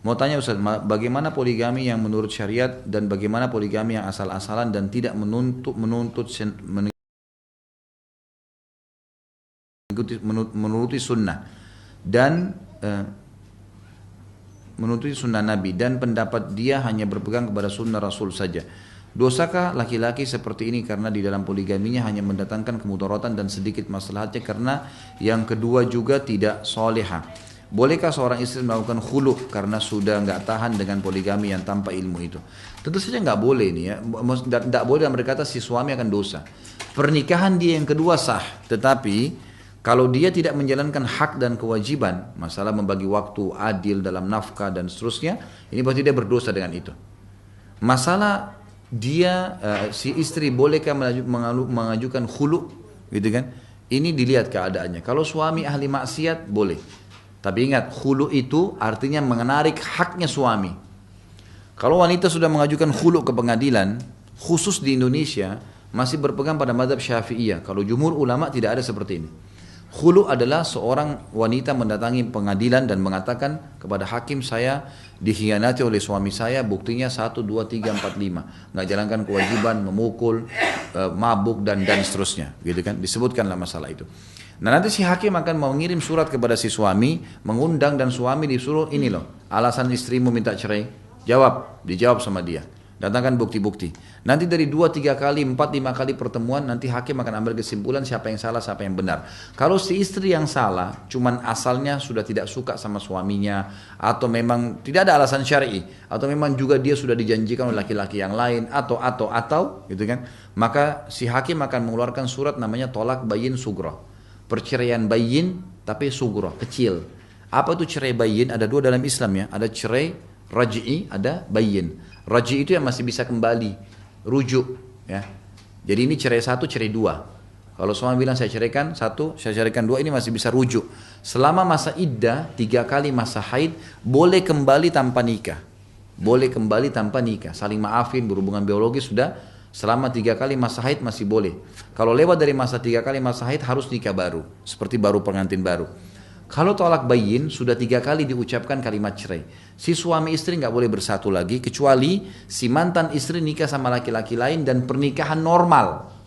Mau tanya Ustaz, bagaimana poligami yang menurut syariat dan bagaimana poligami yang asal-asalan dan tidak menuruti sunnah dan eh, menuruti sunnah Nabi dan pendapat dia hanya berpegang kepada sunnah Rasul saja. Dosakah laki-laki seperti ini karena di dalam poligaminya hanya mendatangkan kemudaratan dan sedikit maslahatnya karena yang kedua juga tidak soleha. Bolehkah seorang istri melakukan khulu karena sudah nggak tahan dengan poligami yang tanpa ilmu itu? Tentu saja nggak boleh nih ya. Nggak boleh dan berkata si suami akan dosa. Pernikahan dia yang kedua sah, tetapi kalau dia tidak menjalankan hak dan kewajiban, masalah membagi waktu adil dalam nafkah dan seterusnya, ini berarti dia berdosa dengan itu. Masalah dia si istri bolehkah mengajukan khulu, gitu kan? Ini dilihat keadaannya. Kalau suami ahli maksiat boleh. Tapi ingat, khulu itu artinya menarik haknya suami. Kalau wanita sudah mengajukan khulu ke pengadilan, khusus di Indonesia masih berpegang pada mazhab Syafi'iyah. Kalau jumhur ulama tidak ada seperti ini. Khulu adalah seorang wanita mendatangi pengadilan dan mengatakan kepada hakim, saya dikhianati oleh suami saya, buktinya 1, 2, 3, 4, 5. Nggak jalankan kewajiban, memukul, mabuk dan seterusnya. Gitu kan? Disebutkanlah masalah itu. Nah nanti si hakim akan mengirim surat kepada si suami, mengundang dan suami disuruh ini loh, alasan istrimu minta cerai, dijawab sama dia. Datangkan bukti-bukti. Nanti dari 2, 3 kali, 4, 5 kali pertemuan, nanti hakim akan ambil kesimpulan siapa yang salah, siapa yang benar. Kalau si istri yang salah, cuman asalnya sudah tidak suka sama suaminya, atau memang tidak ada alasan syar'i, atau memang juga dia sudah dijanjikan oleh laki-laki yang lain, atau, gitu kan, maka si hakim akan mengeluarkan surat namanya tolak bayin sughra. Perceraian bayin, tapi sughra, kecil. Apa itu cerai bayin? Ada 2 dalam Islam ya, ada cerai raj'i, ada bayin. Raj'i itu yang masih bisa kembali, rujuk ya. Jadi ini cerai 1, cerai 2. Kalau suami bilang saya ceraikan 1, saya ceraikan 2, ini masih bisa rujuk. Selama masa iddah, 3 kali masa haid, boleh kembali tanpa nikah. Boleh kembali tanpa nikah, saling maafin, berhubungan biologis sudah. Selama 3 kali masa haid masih boleh. Kalau lewat dari masa 3 kali masa haid harus nikah baru, seperti baru pengantin baru. Kalau tolak bayin sudah 3 kali diucapkan kalimat cerai, si suami istri nggak boleh bersatu lagi kecuali si mantan istri nikah sama laki-laki lain dan pernikahan normal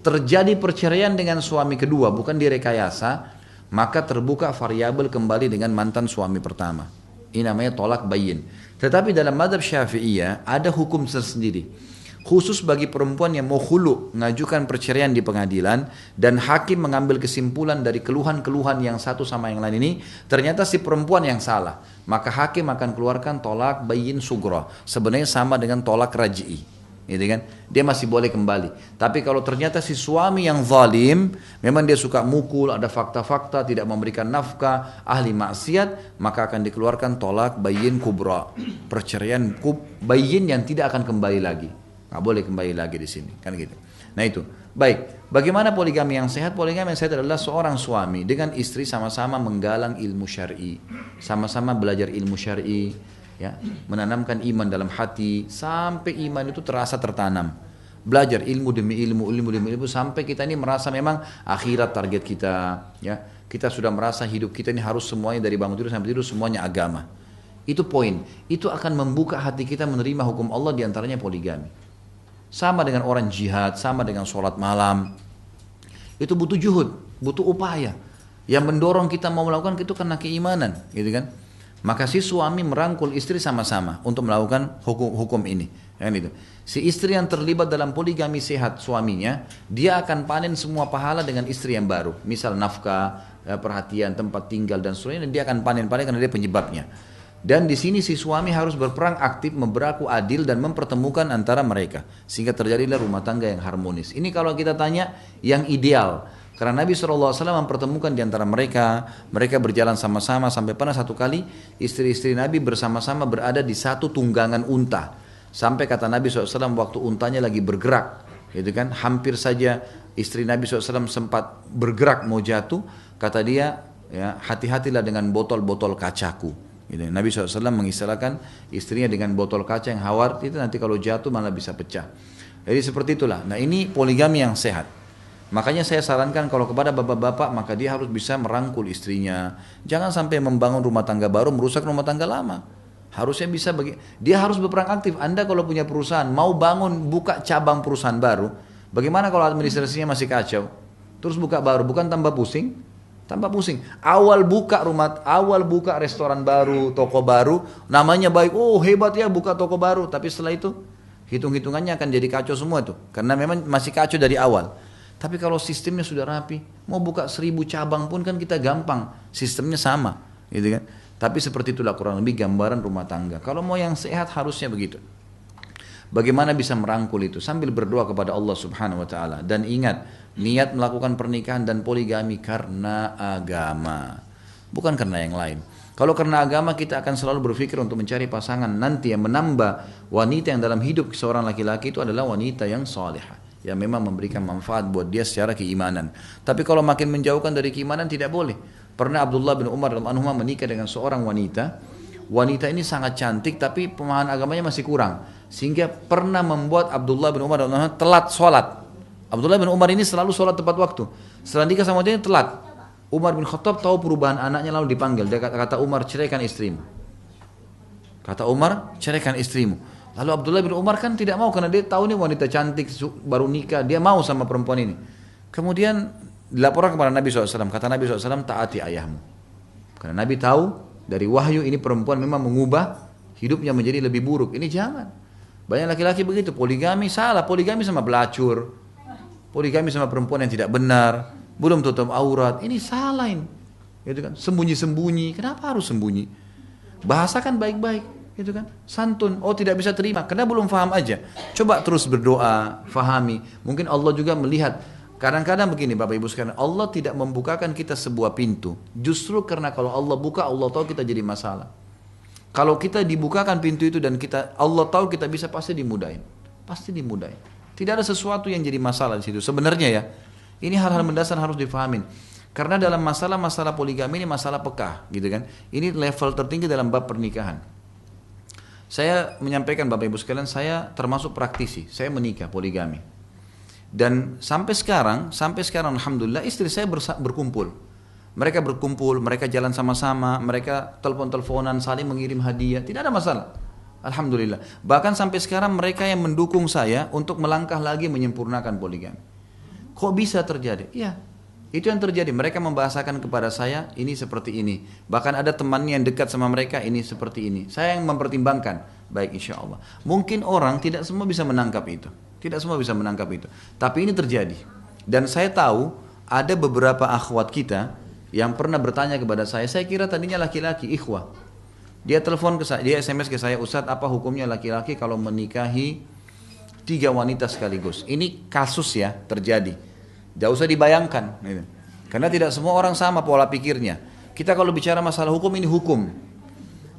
terjadi perceraian dengan suami kedua bukan direkayasa, maka terbuka variabel kembali dengan mantan suami pertama. Ini namanya tolak bayin. Tetapi dalam mazhab Syafi'iyah ada hukum tersendiri. Khusus bagi perempuan yang mau khulu, mengajukan perceraian di pengadilan dan hakim mengambil kesimpulan dari keluhan-keluhan yang satu sama yang lain ini, ternyata si perempuan yang salah, maka hakim akan keluarkan tolak bayin sughra, sebenarnya sama dengan tolak raj'i, gitu kan? Dia masih boleh kembali. Tapi kalau ternyata si suami yang zalim, memang dia suka mukul, ada fakta-fakta, tidak memberikan nafkah, ahli maksiat, maka akan dikeluarkan tolak bayin kubra, perceraian bayin yang tidak akan kembali lagi. Nggak boleh kembali lagi di sini, kan gitu. Nah itu, baik. Bagaimana poligami yang sehat? Poligami yang sehat adalah seorang suami dengan istri sama-sama menggalang ilmu syar'i, sama-sama belajar ilmu syar'i, ya, menanamkan iman dalam hati sampai iman itu terasa tertanam. Belajar ilmu demi ilmu, ilmu demi ilmu sampai kita ini merasa memang akhirat target kita, ya. Kita sudah merasa hidup kita ini harus semuanya dari bangun tidur sampai tidur semuanya agama. Itu poin. Itu akan membuka hati kita menerima hukum Allah, diantaranya poligami. Sama dengan orang jihad, sama dengan sholat malam. Itu butuh juhud, butuh upaya. Yang mendorong kita mau melakukan itu karena keimanan, gitu kan? Maka si suami merangkul istri sama-sama untuk melakukan hukum ini. Kan itu. Si istri yang terlibat dalam poligami sehat suaminya, dia akan panen semua pahala dengan istri yang baru. Misal nafkah, perhatian, tempat tinggal dan sebagainya, dia akan panen karena dia penyebabnya. Dan di sini si suami harus berperan aktif, berlaku adil dan mempertemukan antara mereka sehingga terjadilah rumah tangga yang harmonis. Ini kalau kita tanya yang ideal. Karena Nabi SAW mempertemukan di antara mereka berjalan sama-sama sampai pernah satu kali istri-istri Nabi bersama-sama berada di satu tunggangan unta. Sampai kata Nabi SAW waktu untanya lagi bergerak, gitu kan, hampir saja istri Nabi SAW sempat bergerak mau jatuh, kata dia, ya, hati-hatilah dengan botol-botol kacaku. Gitu. Nabi SAW mengistilahkan istrinya dengan botol kaca yang hawar, itu nanti kalau jatuh malah bisa pecah. Jadi seperti itulah. Nah ini poligami yang sehat. Makanya saya sarankan kalau kepada bapak-bapak, maka dia harus bisa merangkul istrinya. Jangan sampai membangun rumah tangga baru merusak rumah tangga lama. Harusnya bisa dia harus berperan aktif. Anda kalau punya perusahaan, mau bangun buka cabang perusahaan baru, bagaimana kalau administrasinya masih kacau? Terus buka baru, bukan tambah pusing? Tambah pusing. Awal buka restoran baru, toko baru, namanya baik, oh hebat ya buka toko baru. Tapi setelah itu, hitung-hitungannya akan jadi kacau semua tuh. Karena memang masih kacau dari awal. Tapi kalau sistemnya sudah rapi, mau buka 1000 cabang pun kan kita gampang. Sistemnya sama, gitu kan. Tapi seperti itulah kurang lebih gambaran rumah tangga. Kalau mau yang sehat harusnya begitu. Bagaimana bisa merangkul itu? Sambil berdoa kepada Allah Subhanahu wa taala. Dan ingat, niat melakukan pernikahan dan poligami karena agama, bukan karena yang lain. Kalau karena agama kita akan selalu berpikir untuk mencari pasangan nanti yang menambah wanita yang dalam hidup seorang laki-laki itu adalah wanita yang salihah, yang memang memberikan manfaat buat dia secara keimanan. Tapi kalau makin menjauhkan dari keimanan tidak boleh. Pernah Abdullah bin Umar radhiyallahu anhu menikah dengan seorang wanita. Wanita ini sangat cantik tapi pemahaman agamanya masih kurang. Sehingga pernah membuat Abdullah bin Umar radhiyallahu anhu telat sholat. Abdullah bin Umar ini selalu sholat tepat waktu. Setelah nikah sama dia telat. Umar bin Khattab tahu perubahan anaknya lalu dipanggil. Dia kata Umar, ceraikan istrimu. Kata Umar, ceraikan istrimu. Lalu Abdullah bin Umar kan tidak mau karena dia tahu nih wanita cantik baru nikah. Dia mau sama perempuan ini. Kemudian dilaporkan kepada Nabi SAW. Kata Nabi SAW, taati ayahmu. Karena Nabi tahu dari wahyu ini perempuan memang mengubah hidupnya menjadi lebih buruk. Ini jangan. Banyak laki-laki begitu. Poligami salah. Poligami sama pelacur. Poligami sama perempuan yang tidak benar. Belum tutup aurat. Ini salah ini. Gitu kan? Sembunyi-sembunyi. Kenapa harus sembunyi? Bahasakan baik-baik. Gitu kan? Santun. Oh tidak bisa terima. Karena belum paham aja. Coba terus berdoa. Fahami. Mungkin Allah juga melihat. Kadang-kadang begini Bapak Ibu sekalian, Allah tidak membukakan kita sebuah pintu. Justru karena kalau Allah buka, Allah tahu kita jadi masalah. Kalau kita dibukakan pintu itu dan Allah tahu kita bisa, pasti dimudahin. Pasti dimudahin. Tidak ada sesuatu yang jadi masalah di situ. Sebenarnya ya, ini hal-hal mendasar harus difahamin. Karena dalam masalah-masalah poligami ini masalah pekah, gitu kan. Ini level tertinggi dalam bab pernikahan. Saya menyampaikan Bapak Ibu sekalian, saya termasuk praktisi. Saya menikah poligami. Dan sampai sekarang alhamdulillah istri saya berkumpul. Mereka berkumpul, mereka jalan sama-sama, mereka telepon-teleponan, saling mengirim hadiah, tidak ada masalah. Alhamdulillah. Bahkan sampai sekarang mereka yang mendukung saya untuk melangkah lagi menyempurnakan poligami. Kok bisa terjadi? Ya, itu yang terjadi. Mereka membahasakan kepada saya, ini seperti ini. Bahkan ada temannya yang dekat sama mereka, ini seperti ini. Saya yang mempertimbangkan. Baik insya Allah. Mungkin orang tidak semua bisa menangkap itu. Tidak semua bisa menangkap itu. Tapi ini terjadi. Dan saya tahu ada beberapa akhwat kita yang pernah bertanya kepada saya kira tadinya laki-laki, ikhwah. Dia telepon ke saya, dia SMS ke saya, Ustadz apa hukumnya laki-laki kalau menikahi 3 wanita sekaligus? Ini kasus ya, terjadi. Tidak usah dibayangkan. Karena tidak semua orang sama pola pikirnya. Kita kalau bicara masalah hukum, ini hukum.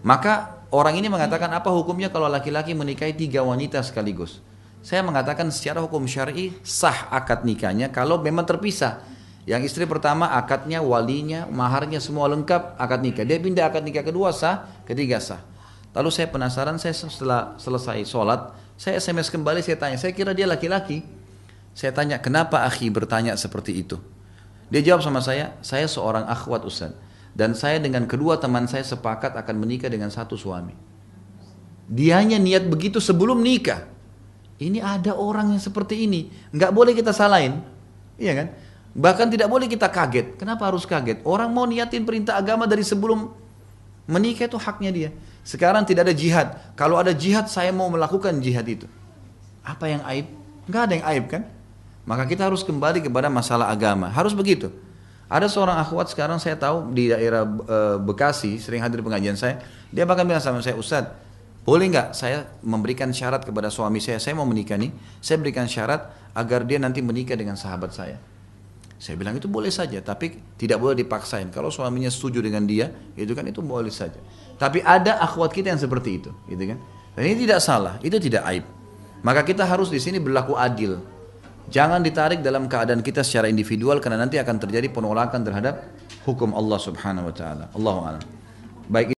Maka orang ini mengatakan apa hukumnya kalau laki-laki menikahi 3 wanita sekaligus? Saya mengatakan secara hukum syar'i sah akad nikahnya kalau memang terpisah. Yang istri pertama akadnya, walinya, maharnya semua lengkap, akad nikah. Dia pindah akad nikah kedua sah, ketiga sah. Lalu saya penasaran, saya setelah selesai sholat, saya SMS kembali, saya tanya, saya kira dia laki-laki. Saya tanya, kenapa akhi bertanya seperti itu? Dia jawab sama saya seorang akhwat Ustaz. Dan saya dengan kedua teman saya sepakat akan menikah dengan satu suami. Dianya niat begitu sebelum nikah. Ini ada orang yang seperti ini, nggak boleh kita salahin, iya kan? Bahkan tidak boleh kita kaget. Kenapa harus kaget? Orang mau niatin perintah agama dari sebelum menikah itu haknya dia. Sekarang tidak ada jihad. Kalau ada jihad, saya mau melakukan jihad itu. Apa yang aib? Nggak ada yang aib kan? Maka kita harus kembali kepada masalah agama. Harus begitu. Ada seorang akhwat sekarang saya tahu di daerah Bekasi, sering hadir pengajian saya. Dia bahkan bilang sama saya, Ustadz, boleh nggak saya memberikan syarat kepada suami saya mau menikah nih, saya berikan syarat agar dia nanti menikah dengan sahabat saya. Saya bilang itu boleh saja, tapi tidak boleh dipaksain. Kalau suaminya setuju dengan dia, itu kan itu boleh saja. Tapi ada akhwat kita yang seperti itu, gitu kan? Dan ini tidak salah, itu tidak aib. Maka kita harus di sini berlaku adil. Jangan ditarik dalam keadaan kita secara individual karena nanti akan terjadi penolakan terhadap hukum Allah Subhanahu wa taala. Allahu a'lam. Baik.